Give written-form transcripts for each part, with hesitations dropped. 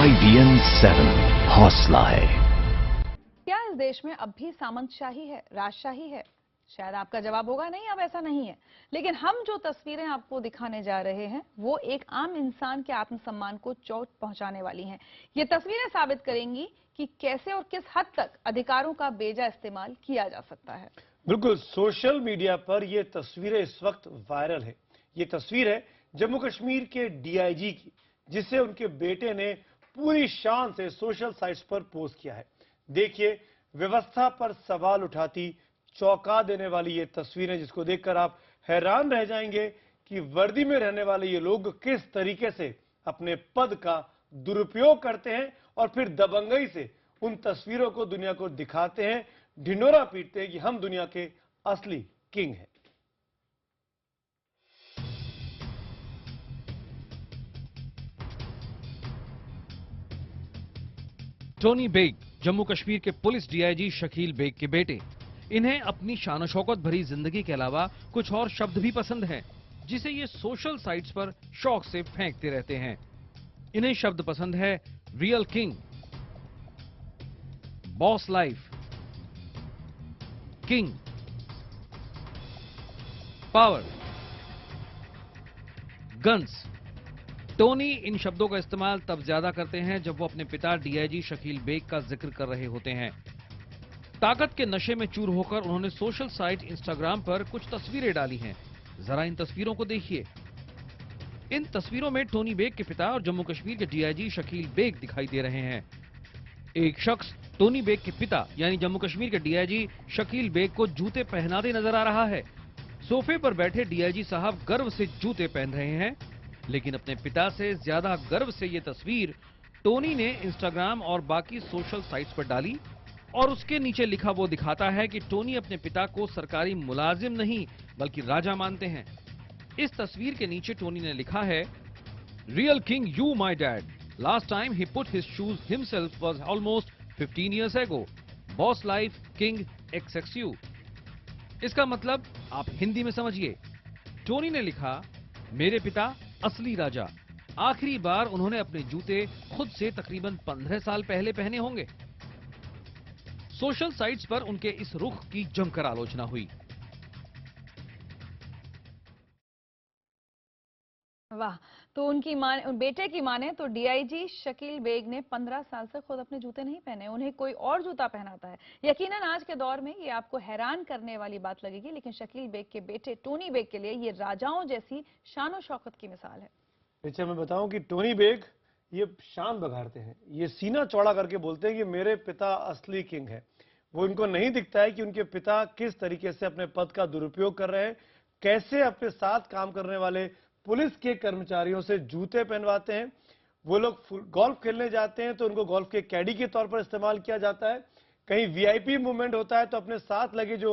IBN 7 हौसला है। क्या इस देश में अब भी सामंतशाही है, राजशाही है? शायद आपका जवाब होगा नहीं, अब ऐसा नहीं है। लेकिन हम जो तस्वीरें आपको दिखाने जा रहे हैं वो एक आम इंसान के आत्मसम्मान को चोट पहुंचाने वाली हैं। ये तस्वीरें साबित करेंगी कि कैसे और किस हद तक अधिकारों का बेजा इस्तेमाल किया जा सकता है। बिल्कुल, सोशल मीडिया पर ये तस्वीरें इस वक्त वायरल है। ये तस्वीर है जम्मू कश्मीर के डीआईजी की, जिसे उनके बेटे ने पूरी शान से सोशल साइट्स पर पोस्ट किया है। देखिए, व्यवस्था पर सवाल उठाती, चौंका देने वाली ये तस्वीरें, जिसको देखकर आप हैरान रह जाएंगे कि वर्दी में रहने वाले ये लोग किस तरीके से अपने पद का दुरुपयोग करते हैं और फिर दबंगई से उन तस्वीरों को दुनिया को दिखाते हैं, ढिंडोरा पीटते हैं कि हम दुनिया के असली किंग हैं। टोनी बेग जम्मू कश्मीर के पुलिस डीआईजी शकील बेग के बेटे। इन्हें अपनी शान शौकत भरी जिंदगी के अलावा कुछ और शब्द भी पसंद हैं, जिसे ये सोशल साइट्स पर शौक से फेंकते रहते हैं। इन्हें शब्द पसंद है real king, boss life, king, power, guns. Tony इन शब्दों का इस्तेमाल तब ज्यादा करते हैं जब वो अपने पिता डीआईजी शकील बेग का जिक्र कर रहे होते हैं। ताकत के नशे में चूर होकर उन्होंने सोशल साइट इंस्टाग्राम पर कुछ तस्वीरें डाली हैं। जरा इन तस्वीरों को देखिए। इन तस्वीरों में टोनी बेग के पिता और जम्मू कश्मीर के डीआईजी शकील बेग दिखाई दे रहे हैं। एक शख्स टोनी बेग के पिता यानी जम्मू कश्मीर के डीआईजी शकील बेग को जूते पहनाते नजर आ रहा है। सोफे पर बैठे डीआईजी साहब गर्व से जूते पहन रहे हैं, लेकिन अपने पिता से ज्यादा गर्व से ये तस्वीर टोनी ने इंस्टाग्राम और बाकी सोशल साइट्स पर डाली और उसके नीचे लिखा वो दिखाता है कि टोनी अपने पिता को सरकारी मुलाजिम नहीं बल्कि राजा मानते हैं। इस तस्वीर के नीचे टोनी ने लिखा है, real king you my dad, last time he put his shoes himself was almost 15 years ago, boss life king XXU। इसका मतलब आप हिंदी में समझिए। टोनी ने लिखा, मेरे पिता असली राजा, आखिरी बार उन्होंने अपने जूते खुद से तकरीबन 15 साल पहले पहने होंगे। सोशल साइट्स पर उनके इस रुख की जमकर आलोचना हुई। वाह, तो उनकी बेटे की माने तो डीआईजी शकील बेग ने 15 साल से खुद अपने जूते नहीं पहने, उन्हें कोई और जूता पहनाता है। यकीनन आज के दौर में ये आपको हैरान करने वाली बात लगेगी, लेकिन शकील बेग के बेटे टोनी बेग के लिए ये राजाओं जैसी शान शौकत की मिसाल है। अच्छा, मैं बताऊं कि टोनी बेग ये शान बघाड़ते हैं, ये सीना चौड़ा करके बोलते हैं कि मेरे पिता असली किंग है। वो इनको नहीं दिखता है कि उनके पिता किस तरीके से अपने पद का दुरुपयोग कर रहे हैं, कैसे अपने साथ काम करने वाले पुलिस के कर्मचारियों से जूते पहनवाते हैं। वो लोग गोल्फ खेलने जाते हैं तो उनको गोल्फ के कैडी के तौर पर इस्तेमाल किया जाता है। कहीं वीआईपी मूवमेंट होता है तो अपने साथ लगे जो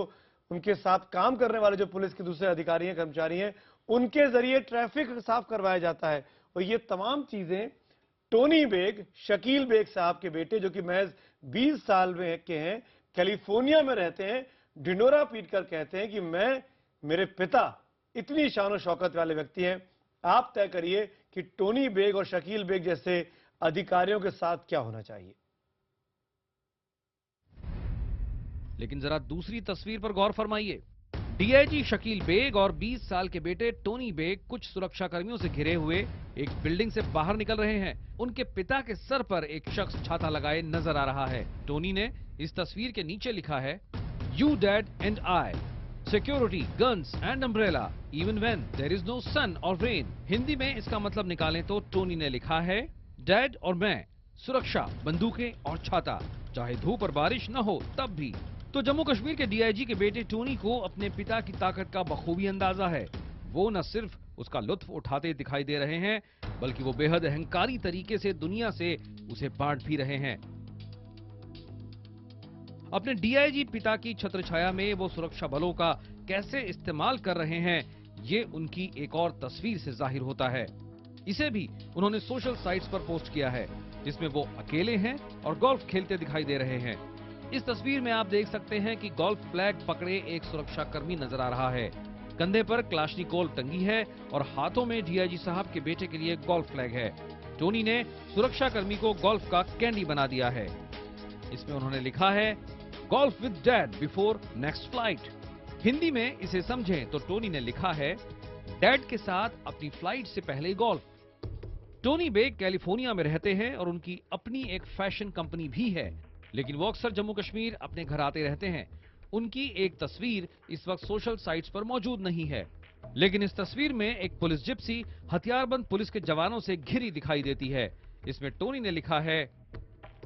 उनके साथ काम करने वाले जो पुलिस के दूसरे अधिकारी हैं, कर्मचारी हैं, उनके जरिए ट्रैफिक साफ करवाया जाता है। और ये तमाम चीजें टोनी बेग, शकील बेग साहब के बेटे, जो कि महज 20 साल में के हैं, कैलिफोर्निया में रहते हैं, ढिंडोरा पीट कर कहते हैं कि मेरे पिता इतनी शान शौकत वाले व्यक्ति हैं। आप तय करिए कि टोनी बेग और शकील बेग जैसे अधिकारियों के साथ क्या होना चाहिए। लेकिन जरा दूसरी तस्वीर पर गौर फरमाइए। डीआईजी शकील बेग और 20 साल के बेटे टोनी बेग कुछ सुरक्षा कर्मियों से घिरे हुए एक बिल्डिंग से बाहर निकल रहे हैं। उनके पिता के सर पर एक शख्स छाता लगाए नजर आ रहा है। टोनी ने इस तस्वीर के नीचे लिखा है, you dad and I, security, guns and umbrella even when there is no sun or rain. Hindi में इसका मतलब निकालें तो टोनी ने लिखा है, डैड और मैं, सुरक्षा, बंदूकें और छाता, चाहे धूप और बारिश न हो तब भी। तो जम्मू कश्मीर के डीआईजी के बेटे टोनी को अपने पिता की ताकत का बखूबी अंदाजा है। वो न सिर्फ उसका लुत्फ उठाते दिखाई दे रहे हैं, बल्कि वो बेहद अहंकारी तरीके से दुनिया से उसे बांट भी रहे हैं। अपने डीआईजी पिता की छत्रछाया में वो सुरक्षा बलों का कैसे इस्तेमाल कर रहे हैं, ये उनकी एक और तस्वीर से जाहिर होता है। इसे भी उन्होंने सोशल साइट्स पर पोस्ट किया है, जिसमें वो अकेले हैं और गोल्फ खेलते दिखाई दे रहे हैं। इस तस्वीर में आप देख सकते हैं कि गोल्फ फ्लैग पकड़े एक सुरक्षा कर्मी नजर आ रहा है। कंधे पर क्लाशनिकोव टंगी है और हाथों में डीआईजी साहब के बेटे के लिए गोल्फ फ्लैग है। टोनी ने सुरक्षाकर्मी को गोल्फ का कैंडी बना दिया है। इसमें उन्होंने लिखा है, golf with dad before next flight. Hindi में इसे समझें तो टोनी ने लिखा है, डैड के साथ अपनी फ्लाइट से पहले गोल्फ। टोनी बेग कैलिफोर्निया में रहते हैं और उनकी अपनी एक फैशन कंपनी भी है, लेकिन वो अक्सर जम्मू कश्मीर अपने घर आते रहते हैं। उनकी एक तस्वीर इस वक्त सोशल साइट्स पर मौजूद नहीं है, लेकिन इस तस्वीर में एक पुलिस जिप्सी हथियारबंद पुलिस के जवानों से घिरी दिखाई देती है। इसमें टोनी ने लिखा है,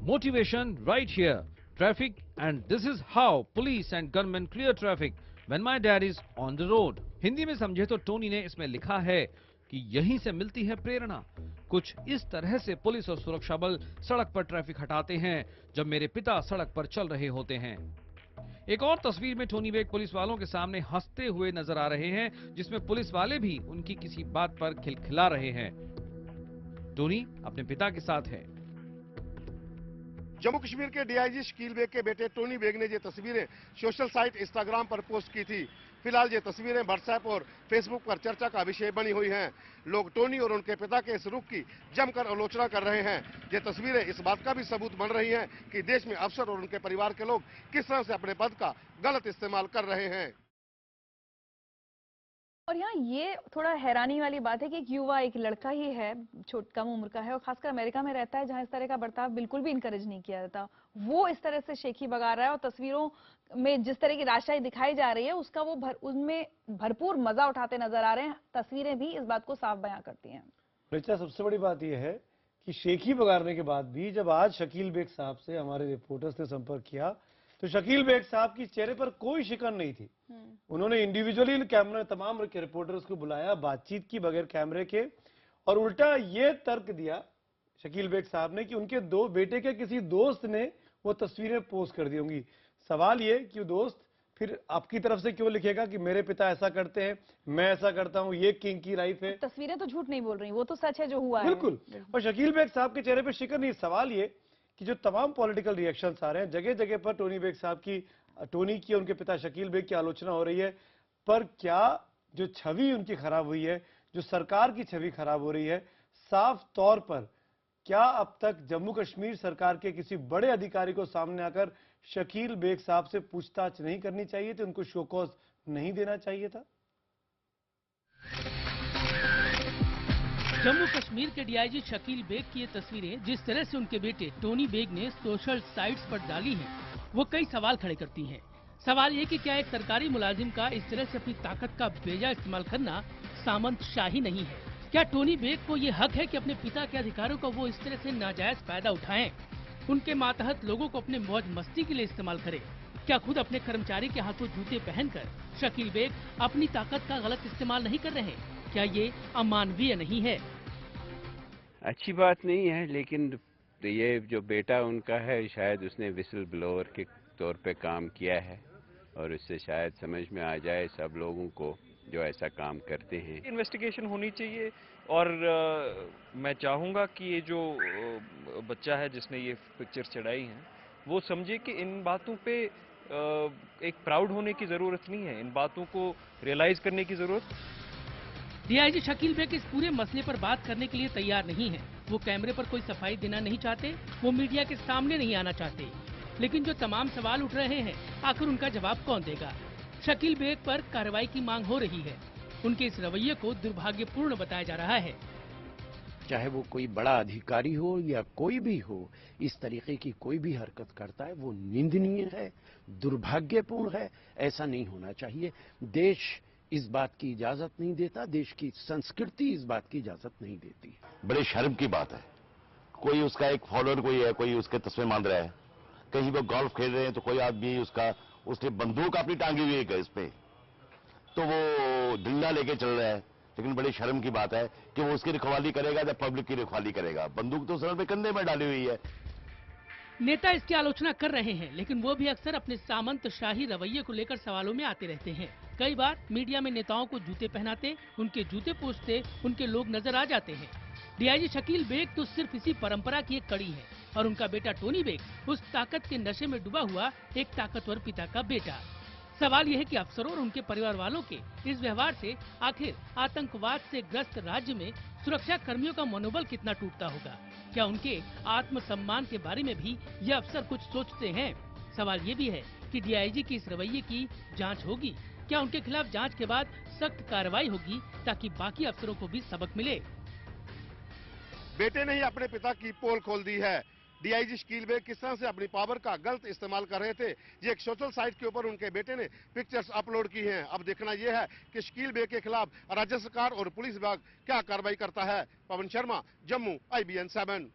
motivation right here, traffic and this is how police and gunman clear traffic when my dad is on the road. Hindi में समझे तो टोनी ने इसमें लिखा है कि यहीं से मिलती है प्रेरणा। कुछ इस तरह से पुलिस और सुरक्षा बल सड़क पर ट्रैफिक हटाते हैं जब मेरे पिता सड़क पर चल रहे होते हैं। एक और तस्वीर में टोनी बेग पुलिस वालों के सामने हंसते हुए नजर आ रहे हैं, जिसमें पुलिस वाले भी उनकी किसी बात पर खिलखिला रहे हैं। टोनी अपने पिता के साथ है। जम्मू कश्मीर के डीआईजी शकील बेग के बेटे टोनी बेग ने ये तस्वीरें सोशल साइट इंस्टाग्राम पर पोस्ट की थी। फिलहाल ये तस्वीरें व्हाट्सएप और फेसबुक पर चर्चा का विषय बनी हुई हैं। लोग टोनी और उनके पिता के इस रुख की जमकर आलोचना कर रहे हैं। ये तस्वीरें इस बात का भी सबूत बन रही हैं कि देश में अफसर और उनके परिवार के लोग किस तरह से अपने पद का गलत इस्तेमाल कर रहे हैं। और यहाँ ये थोड़ा हैरानी वाली बात है कि एक युवा, एक लड़का ही है, कम उम्र का है और खासकर अमेरिका में रहता है जहाँ इस तरह का बर्ताव बिल्कुल भी इनकरेज नहीं किया जाता। वो इस तरह से शेखी बगा रहा है और तस्वीरों में जिस तरह की राशि दिखाई जा रही है उसका वो उनमें भरपूर मजा उठाते नजर आ रहे हैं। तस्वीरें भी इस बात को साफ बयां करती हैं। रिचा, सबसे बड़ी बात यह है कि शेखी बगाड़ने के बाद भी जब आज शकील बेग साहब से हमारे रिपोर्टर्स ने संपर्क किया तो शकील बेग साहब की चेहरे पर कोई शिकन नहीं थी। उन्होंने इंडिविजुअली कैमरा तमाम के रिपोर्टर्स को बुलाया, बातचीत की बगैर कैमरे के, और उल्टा ये तर्क दिया शकील बेग साहब ने कि उनके दो बेटे के किसी दोस्त ने वो तस्वीरें पोस्ट कर दी होंगी। सवाल ये कि दोस्त फिर आपकी तरफ से क्यों लिखेगा कि मेरे पिता ऐसा करते हैं, मैं ऐसा करता हूं, ये किंग की लाइफ है। तस्वीरें तो झूठ नहीं बोल रही, वो तो सच है जो हुआ है। बिल्कुल। और शकील बेग साहब के चेहरे पर शिकन नहीं। सवाल ये कि जो तमाम पॉलिटिकल रिएक्शंस आ रहे हैं, जगह जगह पर टोनी बेग साहब की, टोनी की, उनके पिता शकील बेग की आलोचना हो रही है, पर क्या जो छवि उनकी खराब हुई है, जो सरकार की छवि खराब हो रही है, साफ तौर पर क्या अब तक जम्मू कश्मीर सरकार के किसी बड़े अधिकारी को सामने आकर शकील बेग साहब से पूछताछ नहीं करनी चाहिए थी, उनको शोकॉज नहीं देना चाहिए था? जम्मू कश्मीर के डीआईजी शकील बेग की ये तस्वीरें जिस तरह से उनके बेटे टोनी बेग ने सोशल साइट्स पर डाली हैं, वो कई सवाल खड़े करती हैं। सवाल ये कि क्या एक सरकारी मुलाजिम का इस तरह से अपनी ताकत का बेजा इस्तेमाल करना सामंतशाही नहीं है? क्या टोनी बेग को ये हक है कि अपने पिता के अधिकारों का वो इस तरह से नाजायज फायदा उठाएं, उनके मातहत लोगों को अपने मौज मस्ती के लिए इस्तेमाल करें? क्या खुद अपने कर्मचारी के हाथों जूते पहनकर शकील बेग अपनी ताकत का गलत इस्तेमाल नहीं कर रहे? क्या ये अमानवीय नहीं है? अच्छी बात नहीं है, लेकिन ये जो बेटा उनका है, शायद उसने विसल ब्लोअर के तौर पे काम किया है और उससे शायद समझ में आ जाए सब लोगों को जो ऐसा काम करते हैं। इन्वेस्टिगेशन होनी चाहिए और मैं चाहूँगा कि ये जो बच्चा है जिसने ये पिक्चर्स चढ़ाई हैं वो समझे कि इन बातों पे एक प्राउड होने की ज़रूरत नहीं है, इन बातों को रियलाइज़ करने की ज़रूरत। डीआईजी शकील बेग इस पूरे मसले पर बात करने के लिए तैयार नहीं है। वो कैमरे पर कोई सफाई देना नहीं चाहते, वो मीडिया के सामने नहीं आना चाहते। लेकिन जो तमाम सवाल उठ रहे हैं, आखिर उनका जवाब कौन देगा? शकील बेग पर कार्रवाई की मांग हो रही है। उनके इस रवैये को दुर्भाग्यपूर्ण बताया जा रहा है। चाहे वो कोई बड़ा अधिकारी हो या कोई भी हो, इस तरीके की कोई भी हरकत करता है वो निंदनीय है, दुर्भाग्यपूर्ण है। ऐसा नहीं होना चाहिए। देश इस बात की इजाजत नहीं देता, देश की संस्कृति इस बात की इजाजत नहीं देती। बड़े शर्म की बात है, कोई उसका एक फॉलोअर कोई है, कोई उसके तस्वीर मान रहा है, कहीं वो गोल्फ खेल रहे हैं तो कोई आदमी उसने बंदूक अपनी टांगी हुई है इस पे, तो वो डंडा लेके चल रहा है। लेकिन बड़ी शर्म की बात है कि वो उसकी रखवाली करेगा या पब्लिक की रखवाली करेगा। बंदूक तो सर पे कंधे में डाली हुई है। नेता इसकी आलोचना कर रहे हैं, लेकिन वो भी अक्सर अपने सामंतशाही रवैये को लेकर सवालों में आते रहते हैं। कई बार मीडिया में नेताओं को जूते पहनाते, उनके जूते पोंछते उनके लोग नजर आ जाते हैं। डीआईजी शकील बेग तो सिर्फ इसी परंपरा की एक कड़ी है और उनका बेटा टोनी बेग उस ताकत के नशे में डूबा हुआ एक ताकतवर पिता का बेटा। सवाल यह है कि अफसरों और उनके परिवार वालों के इस व्यवहार से आखिर आतंकवाद से ग्रस्त राज्य में सुरक्षा कर्मियों का मनोबल कितना टूटता होगा। क्या उनके आत्मसम्मान के बारे में भी ये अफसर कुछ सोचते हैं? सवाल ये भी है कि डीआईजी की इस रवैये की जांच होगी। क्या उनके खिलाफ जांच के बाद सख्त कार्रवाई होगी ताकि बाकी अफसरों को भी सबक मिले? बेटे ने ही अपने पिता की पोल खोल दी है। डीआईजी शकील बेग किस तरह से अपनी पावर का गलत इस्तेमाल कर रहे थे, ये एक सोशल साइट के ऊपर उनके बेटे ने पिक्चर्स अपलोड की हैं। अब देखना यह है कि शकील बेग के खिलाफ राज्य सरकार और पुलिस विभाग क्या कार्रवाई करता है। पवन शर्मा, जम्मू, IBN 7।